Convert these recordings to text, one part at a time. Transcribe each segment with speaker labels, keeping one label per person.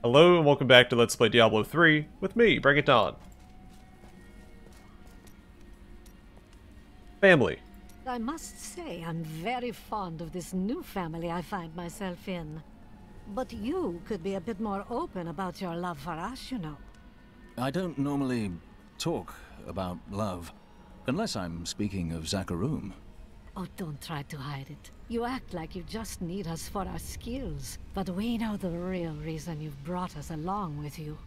Speaker 1: Hello and welcome back to Let's Play Diablo 3 with me, BringItDon. Family.
Speaker 2: I must say I'm very fond of this new family I find myself in. But you could be a bit more open about your love for us, you know.
Speaker 3: I don't normally talk about love, unless I'm speaking of Zakharum.
Speaker 2: Oh, don't try to hide it. You act like you just need us for our skills, but we know the real reason you've brought us along with you.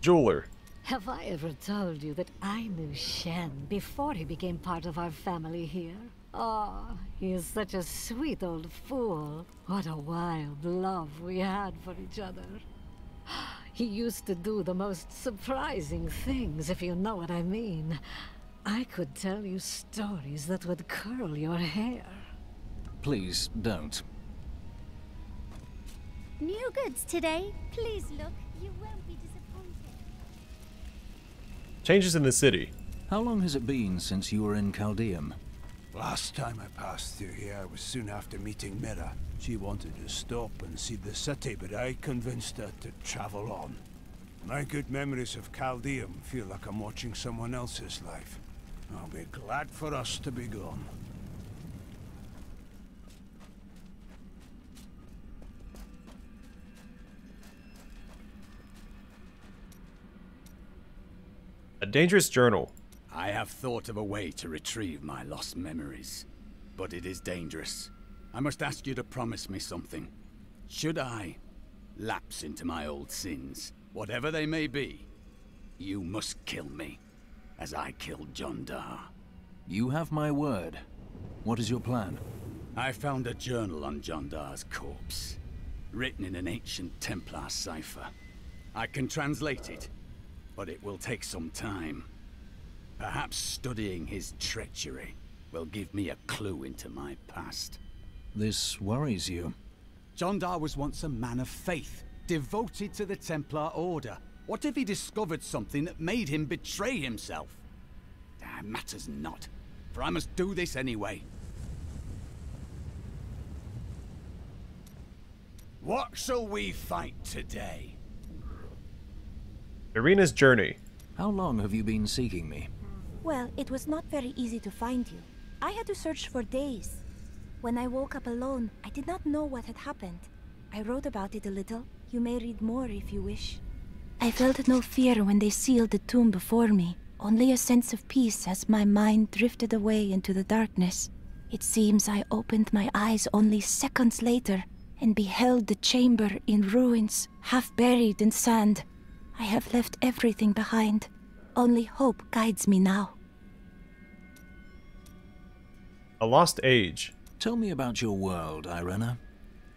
Speaker 1: Jeweler.
Speaker 2: Have I ever told you that I knew Shen before he became part of our family here? Oh, he is such a sweet old fool. What a wild love we had for each other. He used to do the most surprising things, if you know what I mean. I could tell you stories that would curl your hair.
Speaker 3: Please don't.
Speaker 4: New goods today. Please look. You won't be disappointed.
Speaker 1: Changes in the city.
Speaker 3: How long has it been since you were in Chaldeum?
Speaker 5: Last time I passed through here was soon after meeting Mira. She wanted to stop and see the city, but I convinced her to travel on. My good memories of Chaldeum feel like I'm watching someone else's life. I'll be glad for us to be gone.
Speaker 1: A dangerous journal.
Speaker 6: I have thought of a way to retrieve my lost memories, but it is dangerous. I must ask you to promise me something. Should I lapse into my old sins, whatever they may be, you must kill me, as I killed Jondar.
Speaker 3: You have my word. What is your plan?
Speaker 6: I found a journal on Jondar's corpse, written in an ancient Templar cipher. I can translate it, but it will take some time. Perhaps studying his treachery will give me a clue into my past.
Speaker 3: This worries you.
Speaker 6: Jondar was once a man of faith, devoted to the Templar Order. What if he discovered something that made him betray himself? Matters not, for I must do this anyway. What shall we fight today?
Speaker 1: Irina's journey.
Speaker 3: How long have you been seeking me?
Speaker 4: Well, it was not very easy to find you. I had to search for days. When I woke up alone, I did not know what had happened. I wrote about it a little. You may read more if you wish. I felt no fear when they sealed the tomb before me, only a sense of peace as my mind drifted away into the darkness. It seems I opened my eyes only seconds later and beheld the chamber in ruins, half buried in sand. I have left everything behind. Only hope guides me now.
Speaker 1: A lost age.
Speaker 3: Tell me about your world, Irena.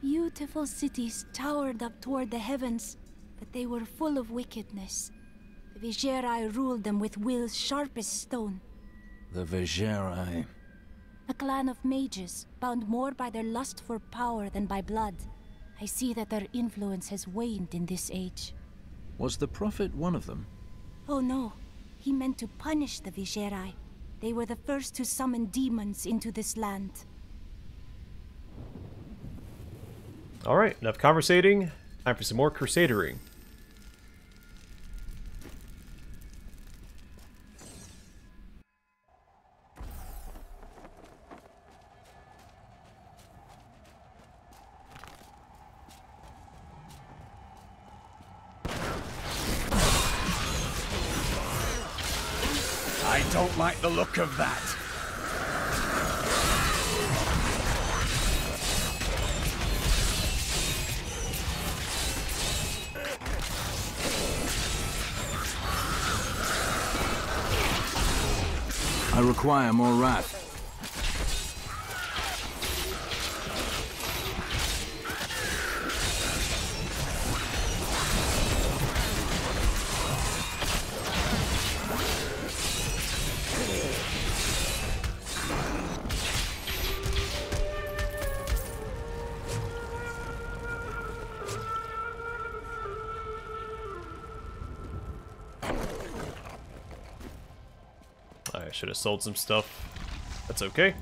Speaker 4: Beautiful cities towered up toward the heavens, but they were full of wickedness. The Vigerai ruled them with will's sharpest stone.
Speaker 3: The Vigerai.
Speaker 4: A clan of mages, bound more by their lust for power than by blood. I see that their influence has waned in this age.
Speaker 3: Was the Prophet one of them?
Speaker 4: Oh no, he meant to punish the Vigerai. They were the first to summon demons into this land.
Speaker 1: Alright, enough conversating. Time for some more crusadering.
Speaker 6: I don't like the look of that.
Speaker 3: I require more wrath.
Speaker 1: I should have sold some stuff. That's okay.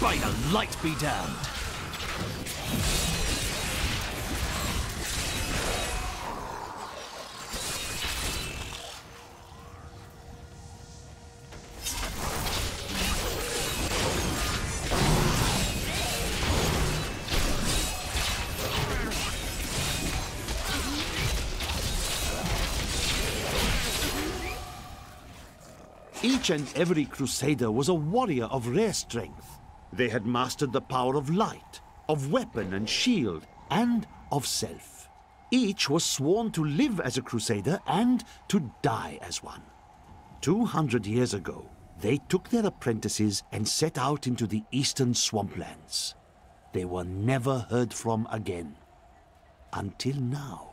Speaker 7: By the light be damned!
Speaker 8: Each and every crusader was a warrior of rare strength. They had mastered the power of light, of weapon and shield, and of self. Each was sworn to live as a crusader and to die as one. 200 years ago, they took their apprentices and set out into the eastern swamplands. They were never heard from again. Until now.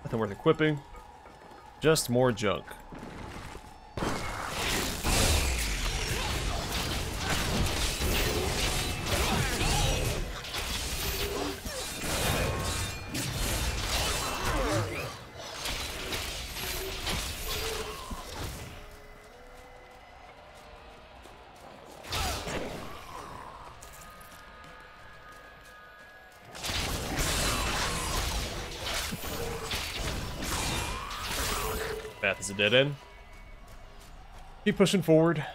Speaker 1: Nothing worth equipping. Just more junk. Path is a dead end. Keep pushing forward.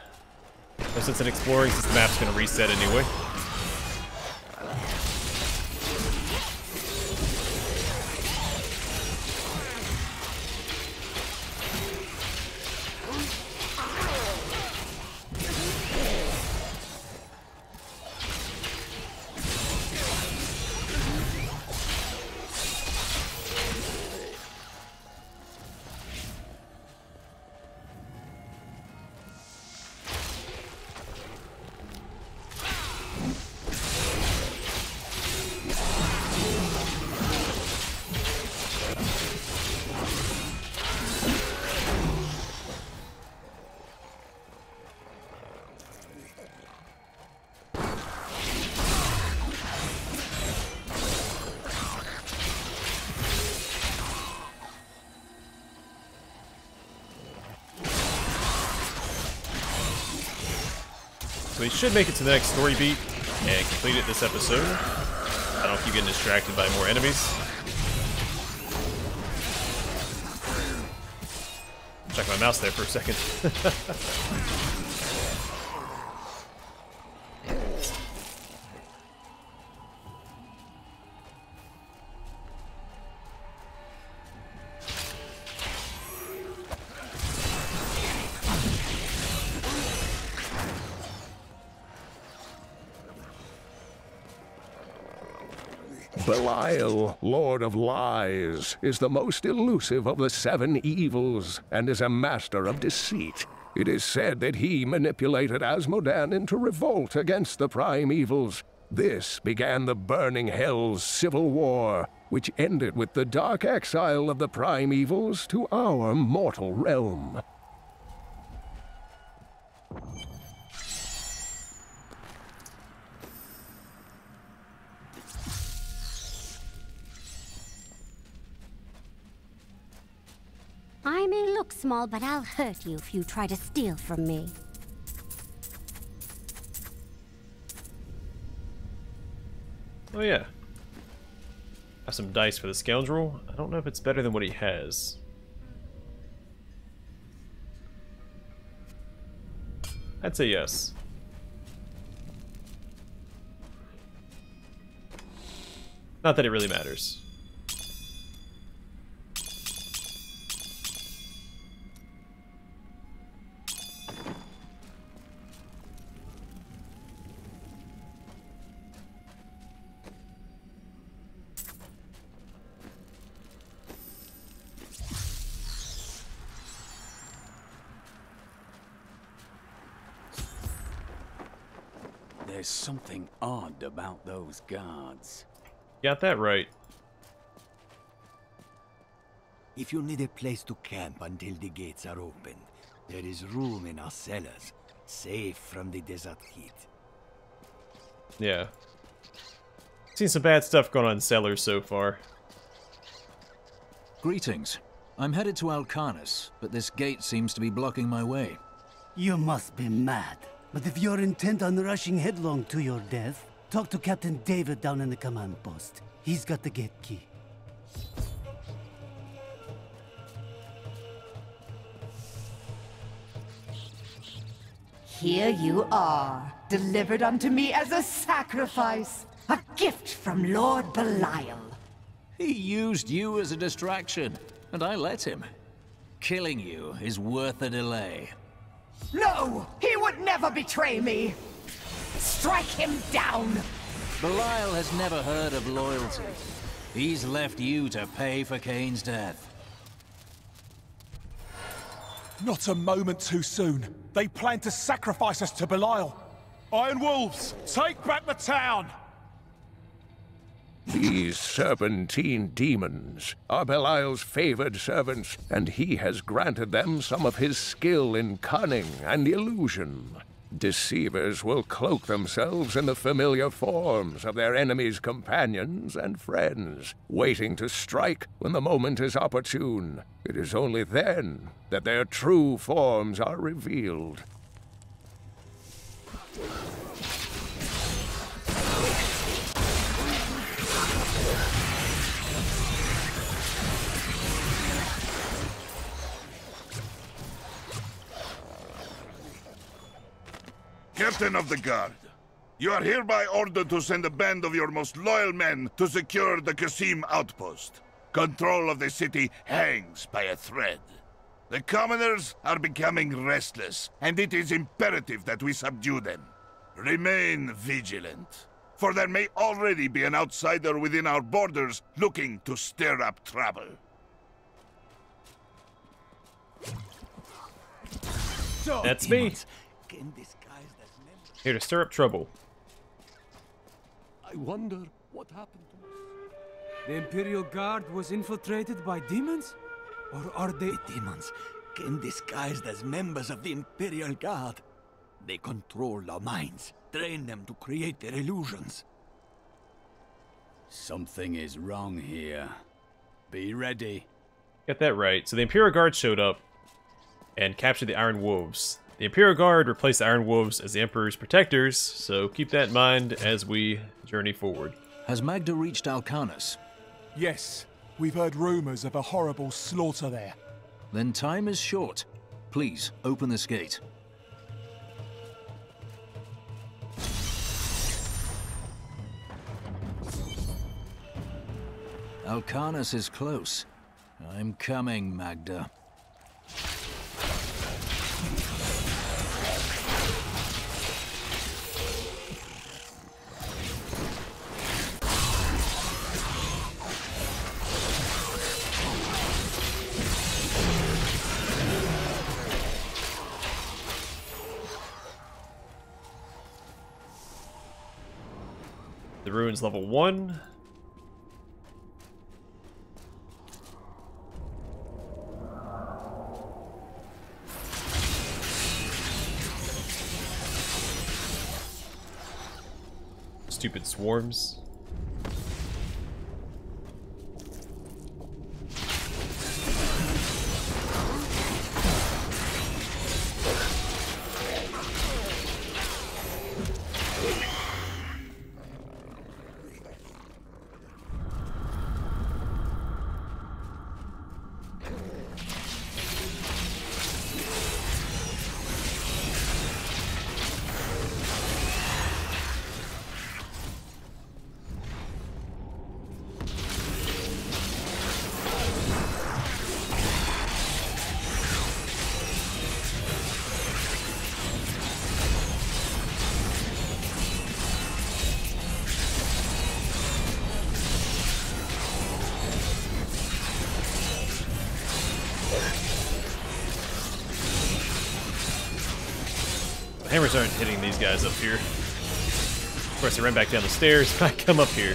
Speaker 1: No sense in exploring since the map's gonna reset anyway. So we should make it to the next story beat and complete it this episode. I don't keep getting distracted by more enemies. Check my mouse there for a second.
Speaker 9: Belial, Lord of Lies, is the most elusive of the 7 evils and is a master of deceit. It is said that he manipulated Asmodan into revolt against the prime evils. This began the Burning Hell's civil war, which ended with the dark exile of the prime evils to our mortal realm.
Speaker 10: I may look small, but I'll hurt you if you try to steal from me.
Speaker 1: Oh yeah. Have some dice for the scoundrel. I don't know if it's better than what he has. I'd say yes. Not that it really matters.
Speaker 6: There's something odd about those guards.
Speaker 1: Got that right.
Speaker 7: If you need a place to camp until the gates are opened, there is room in our cellars, safe from the desert heat.
Speaker 1: Yeah. Seen some bad stuff going on in cellars so far.
Speaker 3: Greetings. I'm headed to Alcarnus, but this gate seems to be blocking my way.
Speaker 11: You must be mad. But if you're intent on rushing headlong to your death, talk to Captain David down in the command post. He's got the gate key.
Speaker 12: Here you are, delivered unto me as a sacrifice, a gift from Lord Belial.
Speaker 3: He used you as a distraction, and I let him. Killing you is worth the delay.
Speaker 12: No! He would never betray me! Strike him down!
Speaker 3: Belial has never heard of loyalty. He's left you to pay for Cain's death.
Speaker 13: Not a moment too soon. They plan to sacrifice us to Belial. Iron Wolves, take back the town!
Speaker 9: These serpentine demons are Belial's favored servants, and he has granted them some of his skill in cunning and illusion. Deceivers will cloak themselves in the familiar forms of their enemies' companions and friends, waiting to strike when the moment is opportune. It is only then that their true forms are revealed.
Speaker 14: Captain of the Guard, you are hereby ordered to send a band of your most loyal men to secure the Khasim Outpost. Control of the city hangs by a thread. The commoners are becoming restless, and it is imperative that we subdue them. Remain vigilant, for there may already be an outsider within our borders looking to stir up trouble.
Speaker 1: That's me. Here to stir up trouble.
Speaker 15: I wonder what happened to us. The Imperial Guard was infiltrated by demons? Or are they
Speaker 7: demons? Came disguised as members of the Imperial Guard. They control our minds, train them to create their illusions.
Speaker 6: Something is wrong here. Be ready.
Speaker 1: Got that right. So the Imperial Guard showed up and captured the Iron Wolves. The Imperial Guard replaced the Iron Wolves as the Emperor's protectors, so keep that in mind as we journey forward.
Speaker 3: Has Magda reached Alcarnus?
Speaker 13: Yes. We've heard rumors of a horrible slaughter there.
Speaker 3: Then time is short. Please, open this gate. Alcarnus is close. I'm coming, Magda.
Speaker 1: The ruins level 1. Stupid swarms. Hammers aren't hitting these guys up here. Of course, they ran back down the stairs. I come up here.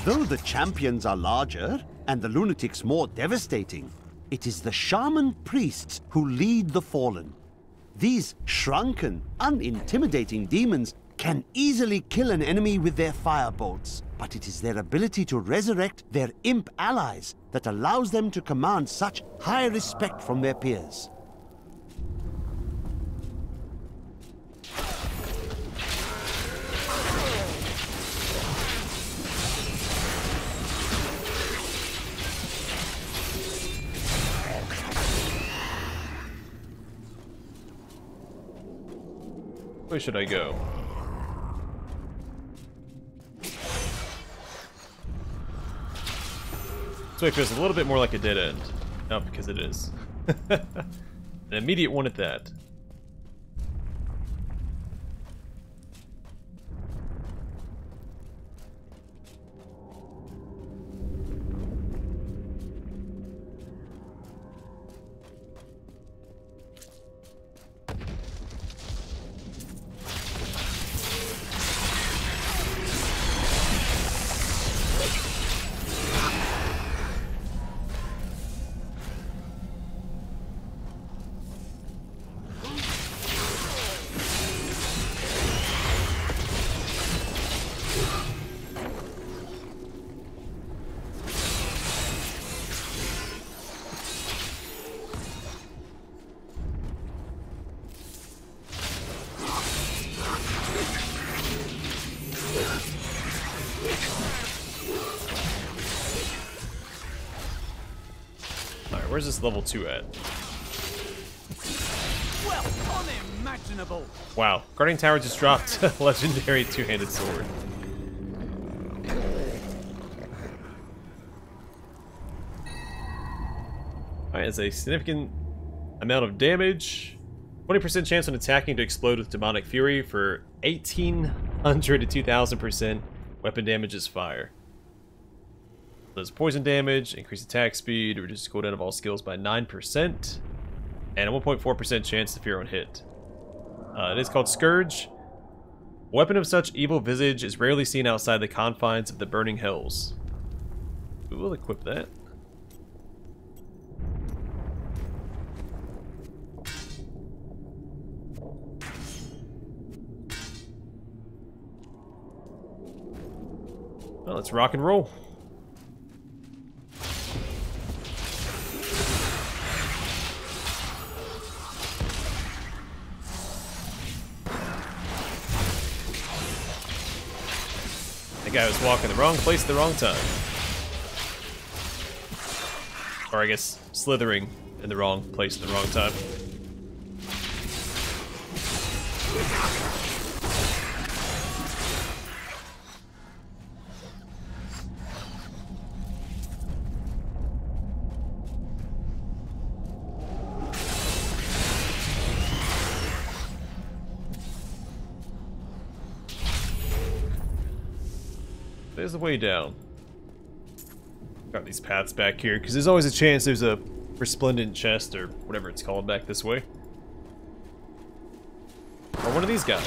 Speaker 8: Though the champions are larger and the lunatics more devastating, it is the shaman priests who lead the fallen. These shrunken, unintimidating demons can easily kill an enemy with their firebolts, but it is their ability to resurrect their imp allies that allows them to command such high respect from their peers.
Speaker 1: Where should I go? This way feels a little bit more like a dead end. Not because it is. An immediate one at that. Where's this level 2 at?
Speaker 6: Well, unimaginable.
Speaker 1: Wow, Guardian Tower just dropped a legendary two-handed sword. Alright, it's a significant amount of damage. 20% chance when attacking to explode with demonic fury for 1800 to 2000% weapon damage is fire. Does poison damage, increase attack speed, reduces cooldown of all skills by 9%, and a 1.4% chance to fear on hit. It is called Scourge. A weapon of such evil visage is rarely seen outside the confines of the burning hells. We will equip that. Well, let's rock and roll. The guy was walking the wrong place at the wrong time. Or I guess, slithering in the wrong place at the wrong time. There's the way down. Got these paths back here, because there's always a chance there's a resplendent chest, or whatever it's called back this way. Or one of these guys.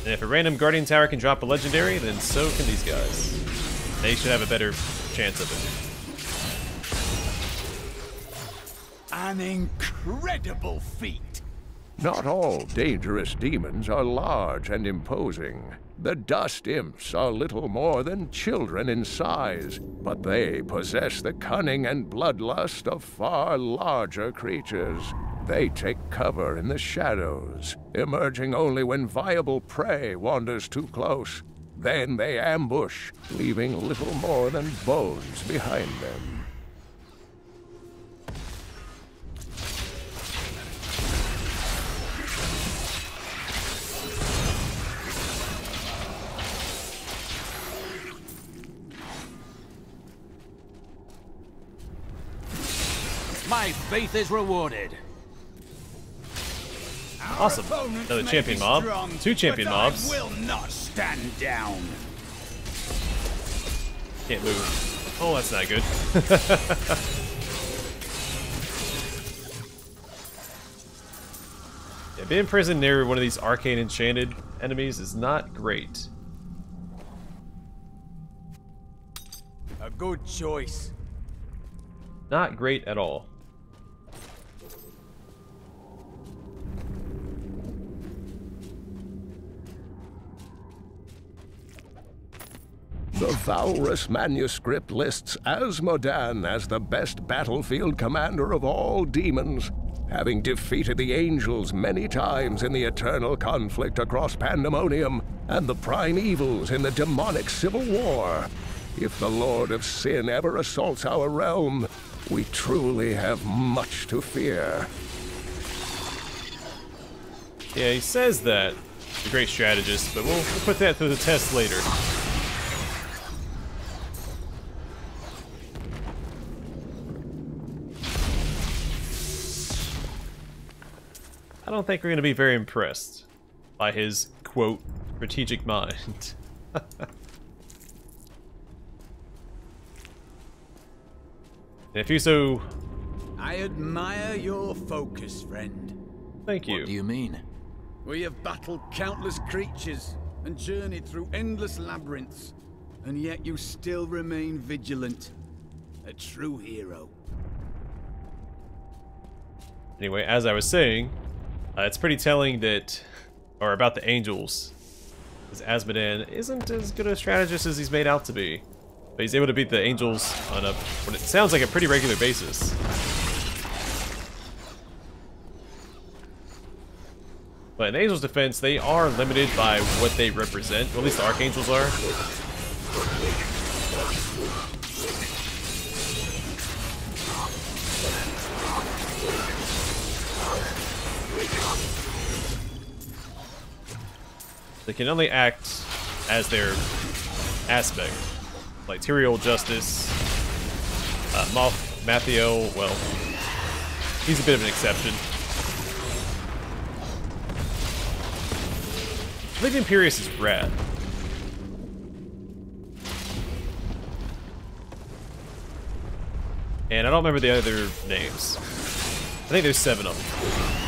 Speaker 1: And if a random Guardian Tower can drop a legendary, then so can these guys. They should have a better chance of it.
Speaker 6: An incredible feat!
Speaker 9: Not all dangerous demons are large and imposing. The dust imps are little more than children in size, but they possess the cunning and bloodlust of far larger creatures. They take cover in the shadows, emerging only when viable prey wanders too close. Then they ambush, leaving little more than bones behind them.
Speaker 6: My faith is rewarded.
Speaker 1: Awesome. Another champion mob.
Speaker 6: Strong,
Speaker 1: 2 champion mobs.
Speaker 6: I will not stand down.
Speaker 1: Can't move. Oh, that's not good. Yeah, being imprisoned near one of these arcane enchanted enemies is not great.
Speaker 6: good choice.
Speaker 1: Not great at all.
Speaker 9: The Valrus manuscript lists Asmodan as the best battlefield commander of all demons, having defeated the angels many times in the eternal conflict across Pandemonium and the prime evils in the demonic civil war. If the Lord of Sin ever assaults our realm, we truly have much to fear.
Speaker 1: Yeah, he says that. He's a great strategist, but we'll put that through the test later. I don't think we're going to be very impressed by his, quote, strategic mind. If you so...
Speaker 6: I admire your focus, friend.
Speaker 1: Thank you.
Speaker 3: What do you mean?
Speaker 6: We have battled countless creatures and journeyed through endless labyrinths, and yet you still remain vigilant. A true hero.
Speaker 1: Anyway, as I was saying, it's pretty telling that, or about the angels, because Asmodan isn't as good a strategist as he's made out to be. But he's able to beat the angels on what it sounds like a pretty regular basis. But in the angels' defense, they are limited by what they represent. Well, at least the archangels are. They can only act as their aspect, like Tyrael Justice, Mathiel, well, he's a bit of an exception. I believe Imperius is rad. And I don't remember the other names. I think there's 7 of them.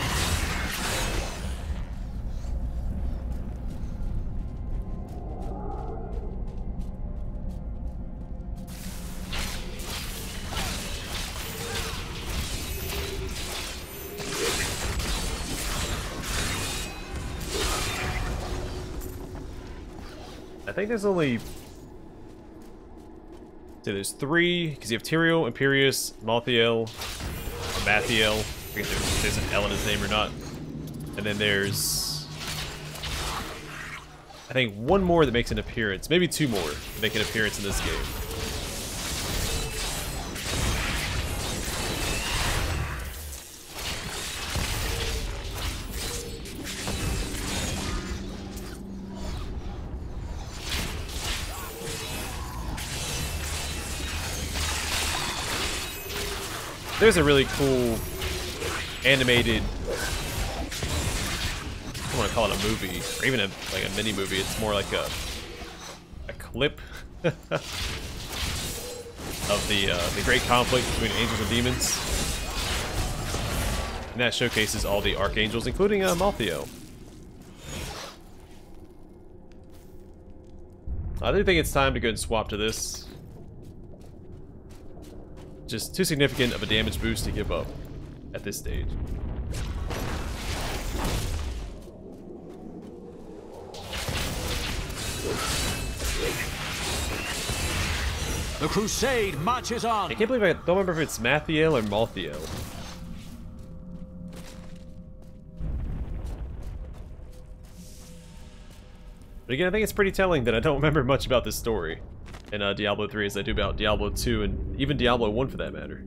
Speaker 1: I think there's only... So there's 3, because you have Tyrael, Imperius, Mathiel, I forget if there's an L in his name or not. And then there's... I think 1 more that makes an appearance. Maybe 2 more that make an appearance in this game. There's a really cool animated, I don't want to call it a movie, or even like a mini movie. It's more like a clip of the great conflict between angels and demons, and that showcases all the archangels, including Mathiel. I do think it's time to go and swap to this. Just too significant of a damage boost to give up at this stage.
Speaker 7: The crusade marches on.
Speaker 1: I can't believe I don't remember if it's Mathiel or Mathiel. But again, I think it's pretty telling that I don't remember much about this story in Diablo 3 as I do about Diablo 2 and even Diablo 1 for that matter.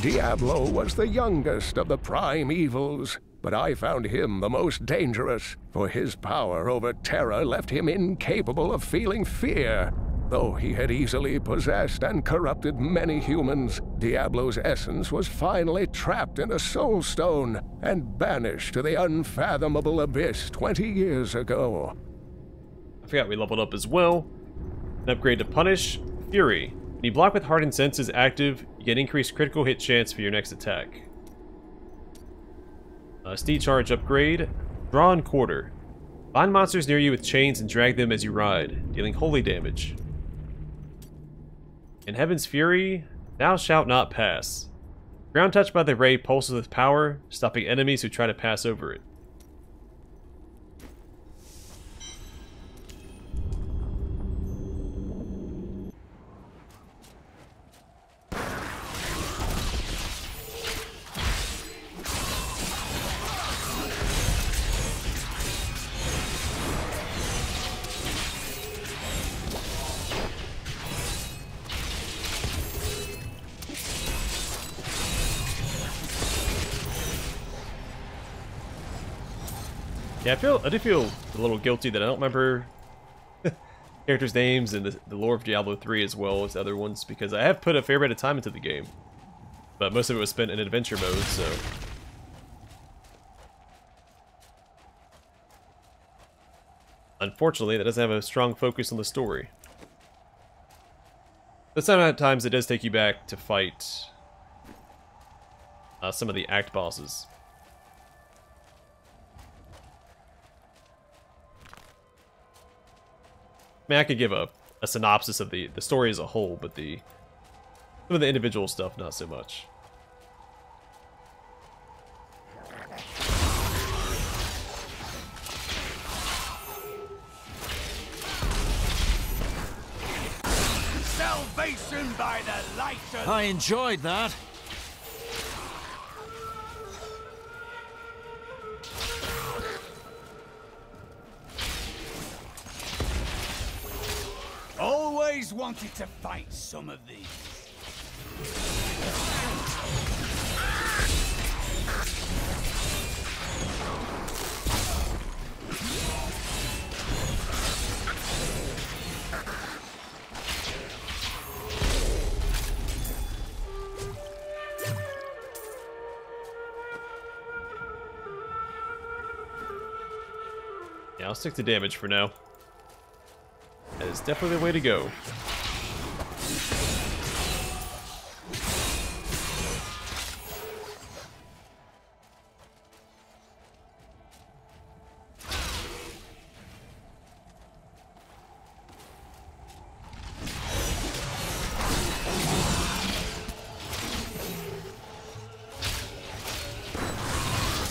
Speaker 9: Diablo was the youngest of the prime evils, but I found him the most dangerous, for his power over terror left him incapable of feeling fear. Though he had easily possessed and corrupted many humans, Diablo's essence was finally trapped in a soul stone and banished to the unfathomable abyss 20 years ago.
Speaker 1: I forgot we leveled up as well. An upgrade to Punish, Fury. When you block with Hardened Senses active, you get increased critical hit chance for your next attack. Steed Charge upgrade, Drawn Quarter. Bind monsters near you with chains and drag them as you ride, dealing holy damage. In Heaven's fury, thou shalt not pass. Ground touched by the ray pulses with power, stopping enemies who try to pass over it. Yeah, I do feel a little guilty that I don't remember characters' names and the lore of Diablo 3 as well as other ones, because I have put a fair bit of time into the game. But most of it was spent in adventure mode, so... Unfortunately, that doesn't have a strong focus on the story. But sometimes it does take you back to fight some of the act bosses. I mean, I could give a synopsis of the story as a whole, but some of the individual stuff, not so much.
Speaker 7: Salvation by the light of...
Speaker 3: I enjoyed that.
Speaker 6: Always wanted to fight some of these.
Speaker 1: Yeah, I'll stick to damage for now. That is definitely the way to go.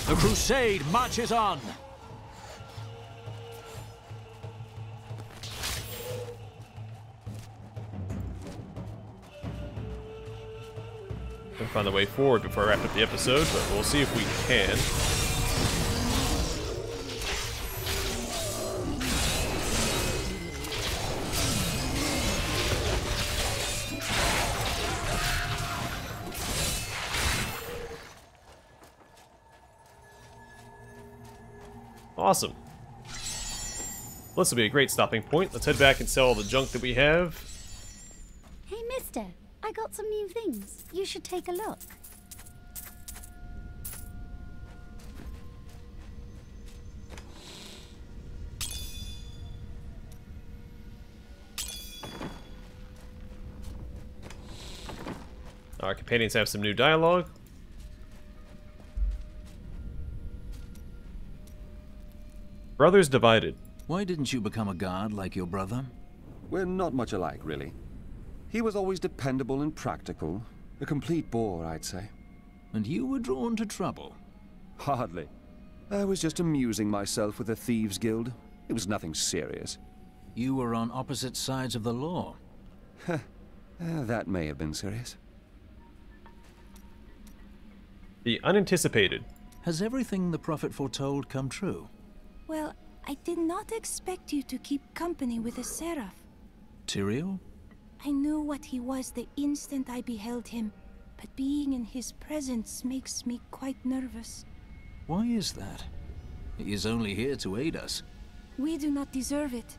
Speaker 3: The crusade marches on.
Speaker 1: We'll find the way forward before I wrap up the episode, but we'll see if we can. Awesome. Well, this will be a great stopping point. Let's head back and sell all the junk that we have.
Speaker 10: Hey, mister. I got some new things. You should take a look.
Speaker 1: Our companions have some new dialogue. Brothers divided.
Speaker 3: Why didn't you become a guard like your brother?
Speaker 16: We're not much alike, really. He was always dependable and practical. A complete bore, I'd say.
Speaker 3: And you were drawn to trouble?
Speaker 16: Hardly. I was just amusing myself with the Thieves' Guild. It was nothing serious.
Speaker 3: You were on opposite sides of the law.
Speaker 16: That may have been serious.
Speaker 1: The unanticipated.
Speaker 3: Has everything the Prophet foretold come true?
Speaker 4: Well, I did not expect you to keep company with a seraph.
Speaker 3: Tyrael?
Speaker 4: I knew what he was the instant I beheld him, but being in his presence makes me quite nervous.
Speaker 3: Why is that? He is only here to aid us.
Speaker 4: We do not deserve it.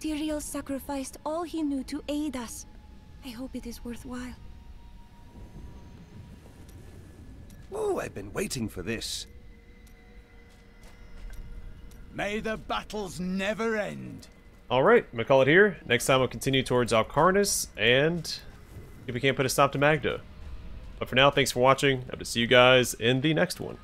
Speaker 4: Tyrael sacrificed all he knew to aid us. I hope it is worthwhile.
Speaker 16: Oh, I've been waiting for this.
Speaker 6: May the battles never end.
Speaker 1: Alright, I'm gonna call it here. Next time we'll continue towards Alcarnus, and if we can't put a stop to Magda. But for now, thanks for watching. I hope to see you guys in the next one.